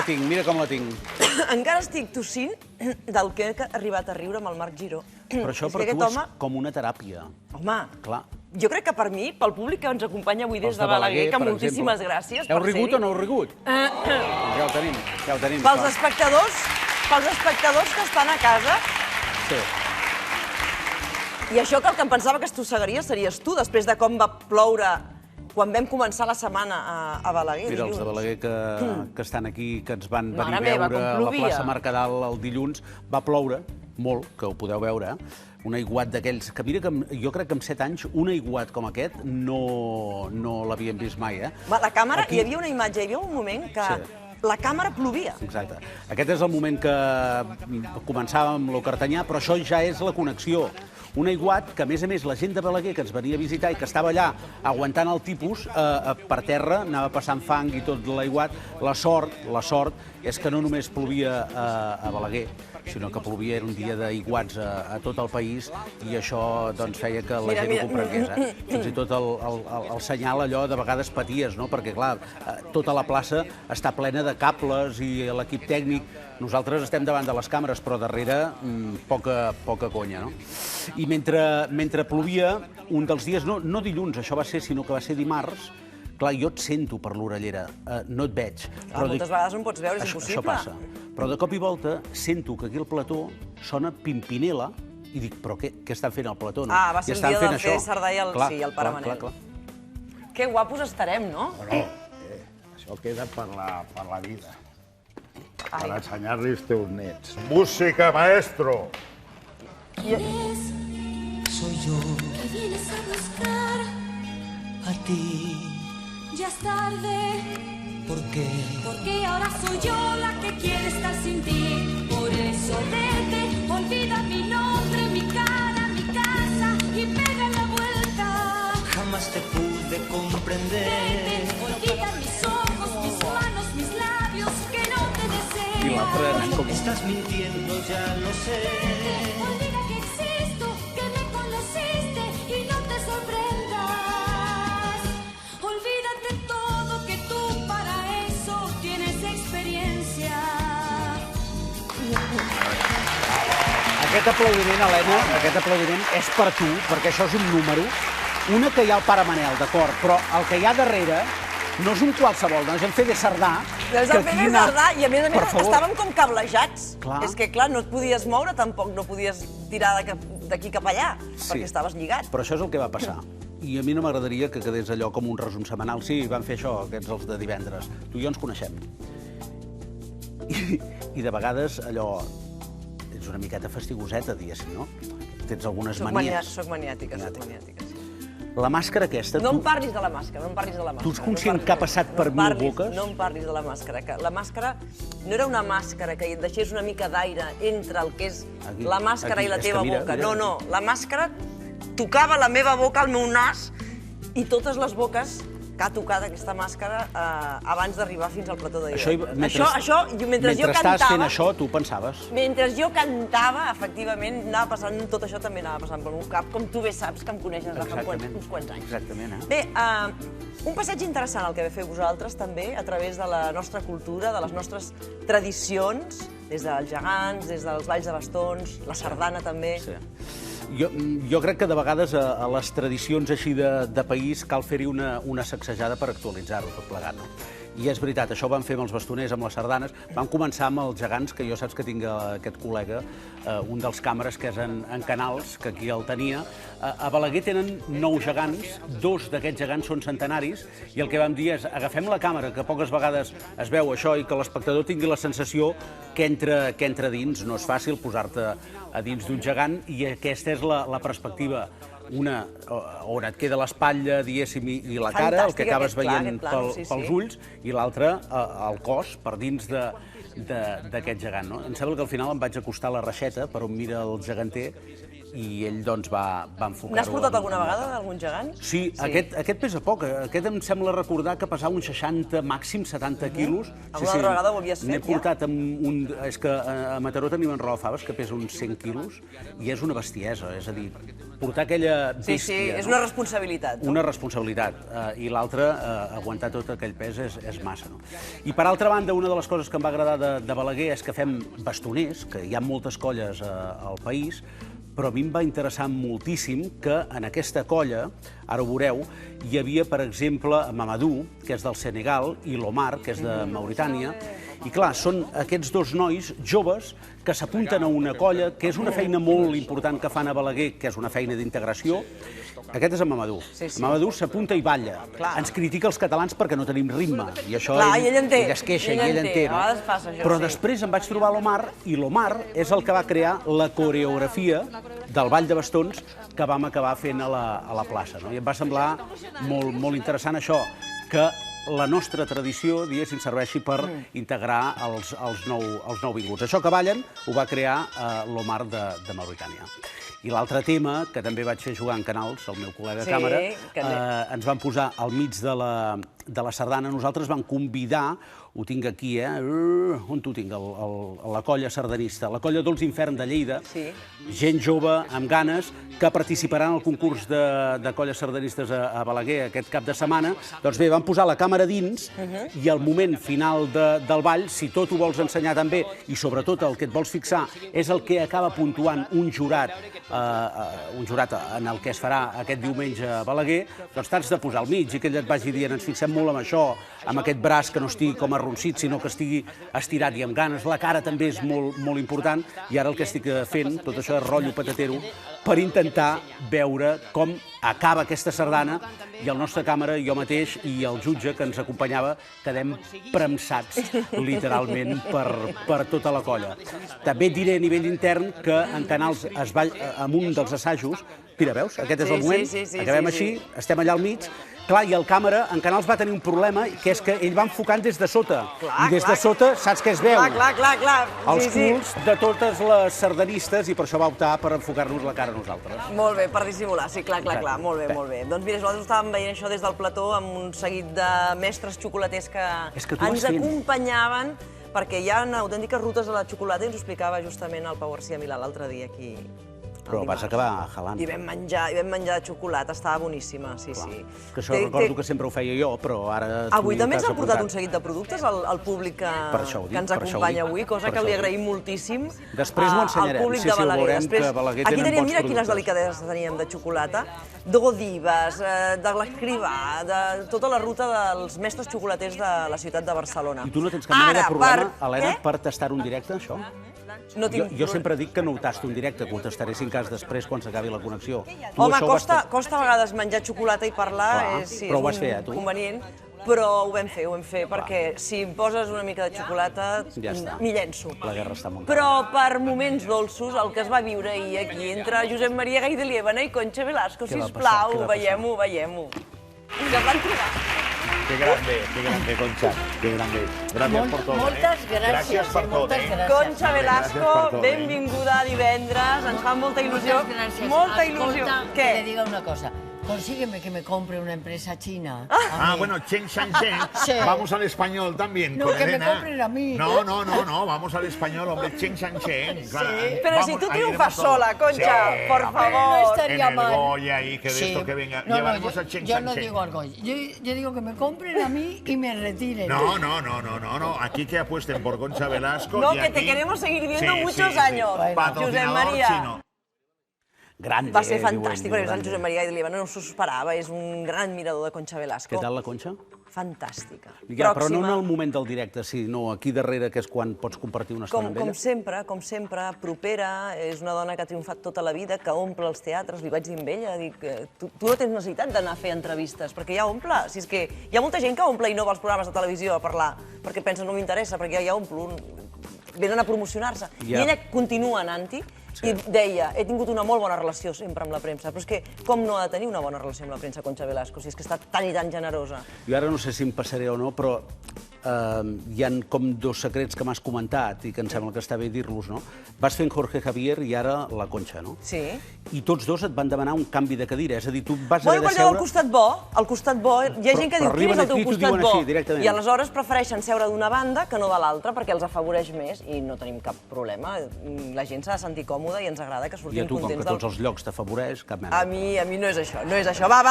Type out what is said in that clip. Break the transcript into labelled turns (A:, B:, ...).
A: la tinc, mira com la tinc.
B: Encara estic tossint del que he arribat a riure amb el Marc Giró.
A: Però això per tu és com una teràpia.
B: Home,
A: Clar.
B: jo crec que per mi, pel públic que ens acompanya avui des
A: Els
B: de Balaguer, que
A: per
B: moltíssimes
A: exemple.
B: gràcies
A: Heu
B: per ser-hi.
A: rigut o no heu rigut? Ja ho tenim, ja ho tenim.
B: Pels espectadors que estan a casa,
A: Sí.
B: i això que el que em pensava que estossegaries series tu, després de com va ploure quan vam començar la setmana a Balaguer.
A: Mira, els de Balaguer que estan aquí, que ens van venir a
B: Mare meva,
A: veure
B: com
A: a la
B: plovia.
A: plaça Mercadal el dilluns, va ploure molt, que ho podeu veure, un aiguat d'aquells, que mira que jo crec que en 7 anys un aiguat com aquest no l'havíem vist mai, eh?
B: La càmera,
A: Aquí-
B: hi havia una imatge, hi havia un moment que
A: Sí.
B: la càmera plovia.
A: Exacte. Aquest és el moment que començàvem amb l'Ocartanyà, però això ja és la connexió. Un aiguat que, a més, la gent de Balaguer que ens venia a visitar i que estava allà aguantant el tipus, per terra, anava passant fang i tot l'aiguat. La sort és que no només plovia a Balaguer, sinó que plovia, era un dia d'aiguats a tot el país, i això doncs, feia que la gent ho comprengués. Fins i tot el senyal allò de vegades paties, no? Perquè, clar, tota la plaça està plena de cables i l'equip tècnic. Nosaltres estem davant de les càmeres, però darrere poca conya, no? I mentre plovia, un dels dies, no dilluns, això va ser, sinó que va ser dimarts, clar, jo et sento per l'orellera, no et veig.
B: Moltes vegades no em pots veure, és
A: Això
B: impossible.
A: passa. Però de cop i volta sento que aquí al plató sona Pimpinela i dic, però què estan fent al plató? No?
B: Va ser
A: I
B: el
A: estan
B: dia
A: fent
B: de fer
A: això.
B: Cerdà i el Pare Manel.
A: Clar.
B: Que guapos estarem, no?
C: Bueno, això queda per la vida. Per ensenyar-li als teus nets. Música, maestro!
D: Soy yo
E: Que vienes a buscar,
D: a ti.
E: ya es tarde,
D: ¿Por qué?
E: porque ahora soy yo la que quiere estar sin ti. Por eso vete, olvida mi nombre, mi cara, mi casa y pega la vuelta.
D: Jamás te pude comprender.
E: Vete, olvida mis ojos, mis manos, mis labios, que no te
A: I l'altre
E: desean.
A: anant com...
D: Estás mintiendo, ya lo sé.
E: Olvida que existo, que me conociste y no te sorprendas. Olvídate todo, que tú para eso tienes experiencia.
A: Aquest aplaudiment, Helena, aquest aplaudiment és per tu, perquè això és un número. Una que hi ha el Pare Manel, d'acord, però el que hi ha darrere no és un qualsevol, no és el Fede Cerdà.
B: És el Fede Cerdà, i a més estàvem com cablejats.
A: Clar.
B: És que, clar, no et podies moure tampoc, no podies tirar d'aquí cap allà, perquè estaves lligat.
A: Però això és el que va passar. I a mi no m'agradaria que quedés allò com un resum setmanal. Sí, van fer això, aquests els de divendres. Tu i jo ens coneixem. I de vegades allò... Ets una miqueta fastigoseta, diguéssim, no? Tens algunes manies.
B: Soc maniàtica, sí.
A: La màscara aquesta...
B: No em parlis de la màscara, no em parlis de la màscara.
A: Tu ets conscient que ha passat per mil boques?
B: No em parlis de la màscara, que la màscara no era una màscara que et deixés una mica d'aire entre el que és la màscara i la teva boca. No, la màscara tocava la meva boca, el meu nas, i totes les boques que ha tocat aquesta màscara abans d'arribar fins al plató de divendres. Mentre jo
A: estàs fent
B: cantava...
A: això, tu pensaves.
B: Mentre jo cantava, efectivament, anava passant, tot això també anava passant pel meu cap, com tu bé saps, que em coneixes de fa uns quants anys.
A: Exactament, eh?
B: Bé, un passeig interessant el que vau fer vosaltres, també, a través de la nostra cultura, de les nostres tradicions, des dels gegants, des dels balls de bastons, la sardana també.
A: Sí. Jo crec que de vegades a les tradicions així de país cal fer-hi una sacsejada per actualitzar-ho tot plegat, no? I és veritat, això ho van fer amb els bastoners, amb les sardanes. Vam començar amb els gegants, que jo saps que tinc aquest col·lega, un dels càmeres que és en Canals, que aquí el tenia. A Balaguer tenen 9 gegants, 2 d'aquests gegants són centenaris, i el que vam dir és agafem la càmera, que poques vegades es veu això, i que l'espectador tingui la sensació que entra dins. No és fàcil posar-te a dins d'un gegant, i aquesta és la perspectiva. Una on et queda l'espatlla, diguéssim, i la cara, el que acabes veient pels ulls, i l'altra, el cos, per dins d'aquest gegant, no? Em sembla que al final em vaig acostar a la reixeta per on mira el geganter i ell doncs va enfocar-ho.
B: N'has portat alguna vegada algun gegant?
A: Sí, aquest pesa poc. Aquest em sembla recordar que pesava uns 60, màxim 70 quilos.
B: Alguna altra vegada ho havies fet,
A: N'he portat amb un... És que a Mataró tenim en Rafa Faves, que pesa uns 100 quilos, i és una bestiesa, és a dir, portar aquella bèstia...
B: Sí, és una responsabilitat.
A: Una responsabilitat, i l'altra, aguantar tot aquell pes és massa. I per altra banda, una de les coses que em va agradar de Balaguer és que fem bastoners, que hi ha moltes colles al país, però a mi em va interessar moltíssim que en aquesta colla, ara ho veureu, hi havia, per exemple, Mamadou, que és del Senegal, i l'Omar, que és de Mauritània, i clar, són aquests dos nois joves que s'apunten a una colla, que és una feina molt important que fan a Balaguer, que és una feina d'integració. Aquest és en Mamadou. Mamadou s'apunta i balla. Ens critica els catalans perquè no tenim ritme. I això ell es queixa i ell entén. Però després em vaig trobar l'Omar, i l'Omar és el que va crear la coreografia del ball de bastons que vam acabar fent a la plaça. I em va semblar molt interessant això, que la nostra tradició, diguéssim, serveixi per integrar els nouvinguts. Això que ballen ho va crear l'Omar de Mauritània. I l'altre tema, que també vaig fer jugar en Canals, el meu col·lega càmera, ens van posar al mig de la sardana. Nosaltres vam convidar, ho tinc aquí, on ho tinc, la colla sardanista, la colla Dolç Infern de Lleida, gent jove, amb ganes, que participaran al concurs de colles sardanistes a Balaguer aquest cap de setmana. Doncs bé, van posar la càmera dins i al moment final del ball, si tot ho vols ensenyar també i sobretot el que et vols fixar és el que acaba puntuant un jurat en el que es farà aquest diumenge a Balaguer, doncs t'has de posar al mig i que ell et vagi dient ens fixem molt en això, amb aquest braç que no estigui com arronsit, sinó que estigui estirat i amb ganes. La cara també és molt important i ara el que estic fent, tot això és rotllo patatero, per intentar veure com acaba aquesta sardana i el nostre càmera, jo mateix i el jutge que ens acompanyava quedem premsats literalment per tota la colla. També et diré a nivell intern que en Canals es va, amb un dels assajos, mira, veus? Aquest és el moment, acabem així, estem allà al mig. Clar, i el càmera, en Canals va tenir un problema, que és que ell va enfocant des de sota. I des de sota, saps què es veu?
B: Clar.
A: Els culs de totes les sardanistes, i per això va optar per enfocar-nos la cara a nosaltres.
B: Molt bé, per dissimular, sí, clar. Molt bé. Doncs mira, nosaltres estàvem veient això des del plató amb un seguit de mestres xocolaters que ens acompanyaven, perquè hi ha autèntiques rutes a la xocolata i ens ho explicava justament el Pau García Milà l'altre dia aquí.
A: Però vas acabar jalant.
B: I vam menjar xocolata, estava boníssima, sí.
A: Que això recordo que sempre ho feia jo, però ara...
B: Avui també ens han portat un seguit de productes al públic que ens acompanya avui, cosa que li agraïm moltíssim al públic de Balaguer.
A: Després ho ensenyarem, veurem que Balaguer tenen bons productes.
B: Aquí teníem, mira quines delicadeses teníem de xocolata, de Godives, de l'Escrivà, de tota la ruta dels mestres xocolaters de la ciutat de Barcelona.
A: I tu no tens cap mena de problema, Helena, per tastar-ho en directe, això? Jo sempre dic que no ho tasto en directe, que ho tastaré 5 anys després quan s'acabi la connexió.
B: Home, costa a vegades menjar xocolata i parlar, és convenient, però ho vam fer, perquè si em poses una mica de xocolata, m'hi llenço.
A: La guerra està muntada.
B: Però per moments dolços, el que es va viure ahir aquí entre Josep Maria Gay de Liébana i Concha Velasco, sisplau, veiem-ho. Ja es van trobar.
C: Qué grande, Concha, qué grande. Gracias por todo.
F: Moltes gràcies, moltes gràcies.
B: Concha Velasco, benvinguda divendres, ens fa molta il·lusió. Molta il·lusió.
F: ¿Qué? Que le diga una cosa. Consígueme que me compre una empresa china.
C: Bueno, Chen Shang-Sheng.
F: Sí.
C: Vamos al español también.
F: No, que me compren a mí.
C: No, vamos al español, hombre. Chen Shang-Sheng.
F: Sí.
B: Pero si tú triunfas sola, Concha, por favor.
F: No estaría mal.
C: En el Goya ahí, que de esto que venga. Llevaremos a Chen Shang-Sheng.
F: Yo no digo al Goya. Yo digo que me compren a mí y me retiren.
C: No. Aquí que apuesten por Concha Velasco.
B: No, que te queremos seguir viendo muchos años. Josep María. Va ser fantàstic, perquè el Josep Maria de Liébana no s'ho esperava, és un gran mirador de Concha Velasco.
A: Què tal la Concha?
B: Fantàstica.
A: Però no en el moment del directe, sinó aquí darrere, que és quan pots compartir una estona amb ella.
B: Com sempre, propera, és una dona que ha triomfat tota la vida, que omple els teatres, li vaig dir amb ella, dic, tu no tens necessitat d'anar a fer entrevistes, perquè ja omple. Si és que hi ha molta gent que omple i no va als programes de televisió a parlar, perquè pensa no m'interessa, perquè ja omplo, venen a promocionar-se. I ella continua anant-hi, i deia, he tingut una molt bona relació sempre amb la premsa, però és que com no ha de tenir una bona relació amb la premsa, Concha Velasco, si és que està tan i tan generosa?
A: Jo ara no sé si em passaré o no, però hi ha com 2 secrets que m'has comentat i que em sembla que està bé dir-los, no? Vas fent Jorge Javier i ara la Concha, no?
B: Sí.
A: I tots dos et van demanar un canvi de cadira, és a dir, tu vas
B: Bueno,
A: haver de
B: però allò
A: seure...
B: al costat bo, hi ha gent que diu,
A: però
B: quin és el teu
A: arriben aquí i t'ho
B: costat
A: diuen
B: bo?
A: així, directament.
B: I aleshores prefereixen seure d'una banda que no de l'altra, perquè els afavoreix més i no tenim cap problema. La gent s'ha de sentir còmoda i ens agrada que
A: I
B: sortim
A: a tu, com
B: contents
A: que tots els llocs t'afavoreix, cap mena.
B: A mi no és això, no és això. Va.